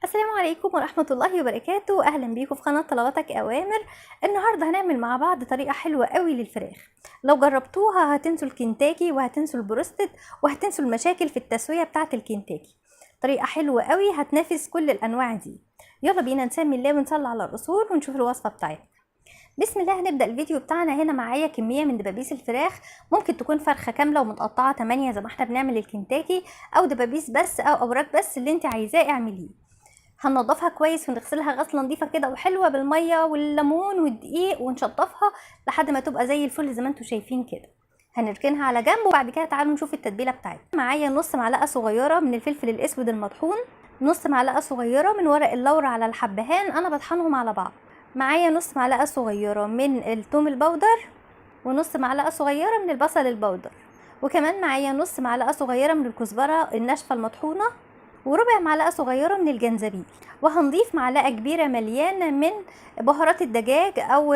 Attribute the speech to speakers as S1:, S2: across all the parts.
S1: السلام عليكم ورحمة الله وبركاته. أهلا بيكم في قناة طلباتك أوامر. النهاردة هنعمل مع بعض طريقة حلوة قوي للفراخ. لو جربتوها هتنسوا الكنتاكي وهتنسوا البروستد وهتنسوا المشاكل في التسوية بتاعة الكنتاكي. طريقة حلوة قوي هتنافس كل الأنواع دي. يلا بينا نسمي الله ونصلي على الرسول ونشوف الوصفة بتاعتنا. بسم الله. هنبدأ الفيديو بتاعنا. هنا معايا كمية من دبابيس الفراخ، ممكن تكون فرخة كاملة ومتقطعة 8 زي ما احنا بنعمل الكنتاكي، أو دبابيس بس أو أوراق بس، اللي انت عايزاه اعمليه. هننضفها كويس ونغسلها غسله نظيفه كده وحلوه بالميه والليمون والدقيق، ونشطفها لحد ما تبقى زي الفل زي ما انتم شايفين كده. هنركنها على جنب، وبعد كده تعالوا نشوف التتبيله بتاعتنا. معايا نص معلقه صغيره من الفلفل الاسود المطحون، نص معلقه صغيره من ورق اللورا على الحبهان انا بطحنهم على بعض. معايا نص معلقه صغيره من الثوم البودر، ونص معلقه صغيره من البصل البودر، وكمان معايا نص معلقه صغيره من الكزبره الناشفه المطحونه، وربع معلقه صغيره من الجنزبيل. وهنضيف معلقه كبيره مليانه من بهارات الدجاج او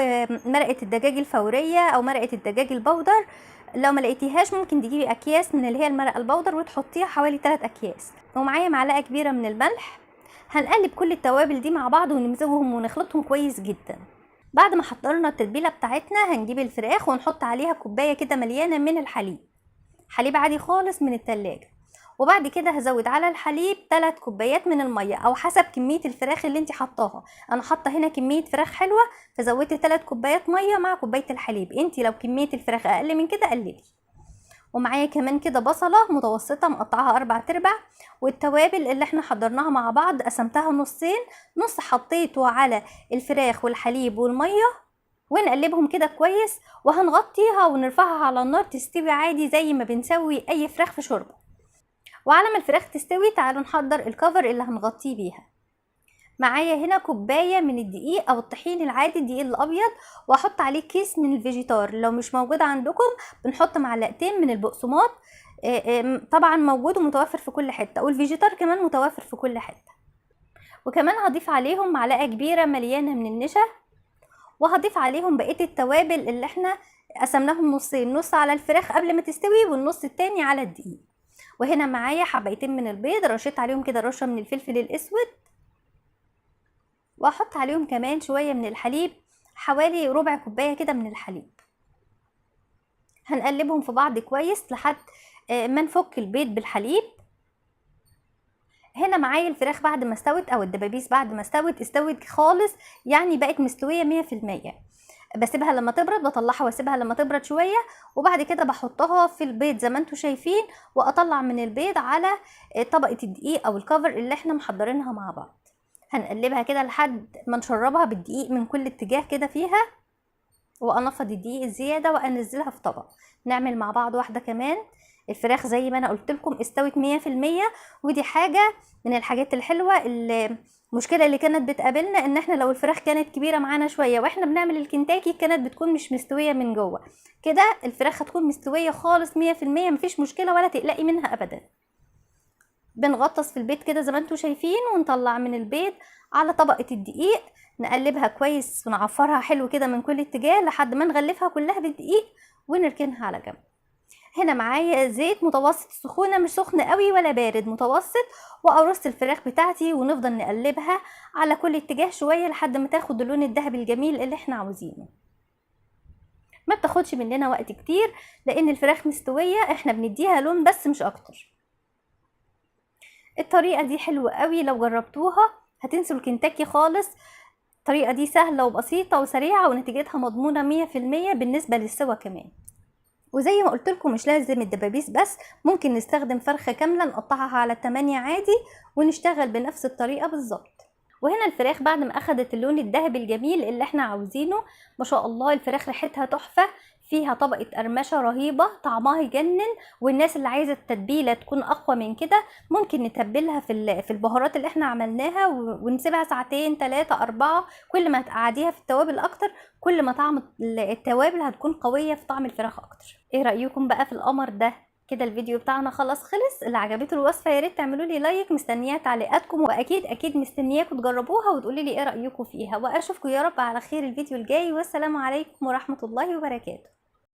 S1: مرقه الدجاج الفوريه او مرقه الدجاج البودر. لو ما لقيتيهاش ممكن تجيبي اكياس من اللي هي المرقه البودر وتحطيها حوالي 3 اكياس. ومعايا معلقه كبيره من الملح. هنقلب كل التوابل دي مع بعض ونمزجهم ونخلطهم كويس جدا. بعد ما حضرنا التتبيله بتاعتنا هنجيب الفراخ ونحط عليها كوبايه كده مليانه من الحليب، حليب عادي خالص من التلاجة. وبعد كده هزود على الحليب 3 كوبايات من الميه او حسب كميه الفراخ اللي انت حطاها. انا حاطه هنا كميه فراخ حلوه فزودت 3 كوبايات ميه مع كوبايه الحليب. انت لو كميه الفراخ اقل من كده قللي. ومعايا كمان كده بصله متوسطه مقطعاها 4/4. والتوابل اللي احنا حضرناها مع بعض قسمتها نصين، نص حطيته على الفراخ والحليب والميه ونقلبهم كده كويس، وهنغطيها ونرفعها على النار تستوي عادي زي ما بنسوي اي فراخ في شوربه. وعلى ما الفراخ تستوي تعالوا نحضر الكفر اللي هنغطيه بيها. معايا هنا كوبايه من الدقيق او الطحين العادي، الدقيق الابيض، واحط عليه كيس من الفيجيتار. لو مش موجود عندكم بنحط معلقتين من البقسماط، طبعا موجود ومتوفر في كل حته، والفيجيتار كمان متوفر في كل حته. وكمان هضيف عليهم معلقه كبيره مليانه من النشا، وهضيف عليهم بقيه التوابل اللي احنا قسمناهم نصين، نص على الفراخ قبل ما تستوي والنص التاني على الدقيق. وهنا معايا حبايتين من البيض، رشيت عليهم كده رشه من الفلفل الاسود، واحط عليهم كمان شويه من الحليب، حوالي ربع كوبايه كده من الحليب. هنقلبهم في بعض كويس لحد ما نفك البيض بالحليب. هنا معايا الفراخ بعد ما استوت، او الدبابيس بعد ما استوت خالص، يعني بقت مستويه 100%. بسيبها لما تبرد، بطلعها واسيبها لما تبرد شويه، وبعد كده بحطها في البيض زي ما انتم شايفين، واطلع من البيض على طبقه الدقيق او الكفر اللي احنا محضرينها مع بعض. هنقلبها كده لحد ما نشربها بالدقيق من كل اتجاه كده فيها، وانفض الدقيق الزياده وانزلها في طبق. نعمل مع بعض واحده كمان. الفراخ زي ما انا قلت لكم استوت 100%، ودي حاجه من الحاجات الحلوه. المشكله اللي كانت بتقابلنا ان احنا لو الفراخ كانت كبيره معانا شويه واحنا بنعمل الكنتاكي كانت بتكون مش مستويه من جوه. كده الفراخ هتكون مستويه خالص 100%، مفيش مشكله ولا تقلقي منها ابدا. بنغطس في البيض كده زي ما انتم شايفين، ونطلع من البيض على طبقه الدقيق، نقلبها كويس ونعفرها حلو كده من كل اتجاه لحد ما نغلفها كلها بالدقيق ونركنها على جنب. هنا معايا زيت متوسط السخونه، مش سخن قوي ولا بارد، متوسط، وارص الفراخ بتاعتي ونفضل نقلبها على كل اتجاه شويه لحد ما تاخد اللون الذهبي الجميل اللي احنا عاوزينه. ما بتاخدش مننا وقت كتير لان الفراخ مستويه، احنا بنديها لون بس مش اكتر. الطريقه دي حلوه قوي، لو جربتوها هتنسوا الكنتاكي خالص. الطريقه دي سهله وبسيطه وسريعه ونتيجتها مضمونه 100% بالنسبه للسوا كمان. وزي ما قلت لكم مش لازم الدبابيس بس، ممكن نستخدم فرخه كامله نقطعها على 8 عادي ونشتغل بنفس الطريقه بالظبط. وهنا الفراخ بعد ما اخدت اللون الذهبي الجميل اللي احنا عاوزينه، ما شاء الله الفراخ ريحتها تحفه، فيها طبقه قرمشه رهيبه، طعمها يجنن. والناس اللي عايزه التتبيله تكون اقوى من كده ممكن نتبلها في البهارات اللي احنا عملناها ونسيبها ساعتين 3 4. كل ما تقعديها في التوابل اكتر كل ما طعم التوابل هتكون قويه في طعم الفراخ اكتر. ايه رايكم بقى في القمر ده؟ كده الفيديو بتاعنا خلاص خلص. اللي عجبته الوصفه يا ريت تعملوا لي لايك، مستنيه تعليقاتكم، واكيد مستنياكم تجربوها وتقولي لي ايه رايكم فيها. واشوفكم يا رب على خير الفيديو الجاي، والسلام عليكم ورحمه الله وبركاته.